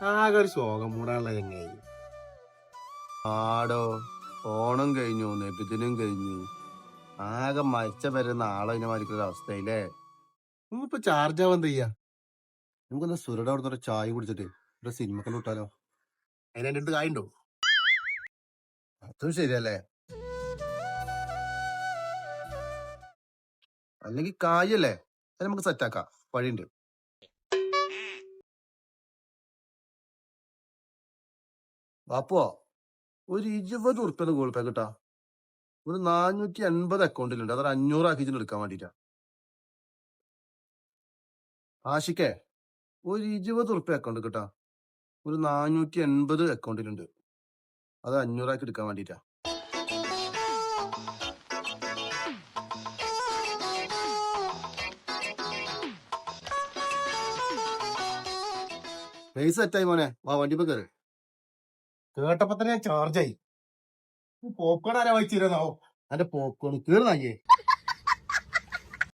ആകെ ഒരു ശോകം മൂടാനുള്ള ചങ്ങായി. ആടോ, ഓണം കഴിഞ്ഞു, നബിദിനും കഴിഞ്ഞു. ആകെ മരിച്ച വരുന്ന ആളതിനെ മാതിരിക്കൊരു അവസ്ഥയില്ലേ. ഇപ്പൊ ചാർജ് ആവാൻ ചെയ്യാ? നമുക്കൊന്ന് സുരട അവിടുന്ന് ഒരു ചായ കുടിച്ചിട്ട് ഒരു സിനിമ കണ്ടു വിട്ടാലോ? അതിനെ അടുത്ത് കായുണ്ടോ? അതും ശരിയല്ലേ. അല്ലെങ്കിൽ കായല്ലേ, അത് നമുക്ക് സെറ്റാക്കാം. വഴിയുണ്ട്. അപ്പോ ഒരു 20 ഉറുപ്പ്യ ഗൂഗിൾ പേ കിട്ടാ. ഒരു 480 അക്കൗണ്ടിലുണ്ട്. അതൊരു 500 ആക്കിച്ചിട്ട് എടുക്കാൻ വേണ്ടിട്ടാ. ആഷിക്കേ, ഒരു 20 ഉറുപ്പ്യ അക്കൗണ്ട് കിട്ടാ. ഒരു 480 അക്കൗണ്ടിലുണ്ട്. അത് 500 ആക്കി എടുക്കാൻ വേണ്ടിട്ടാ. പൈസ സെറ്റായി മോനെ, വാ വണ്ടി കയറി. കേട്ടപ്പോ തന്നെ ഞാൻ ചാർജ് ആയി. പോപ്കോൺ ആരാ വായിച്ചിരുന്നാവോ? അന്റെ പോക്കോണ് കേറുന്നായേ.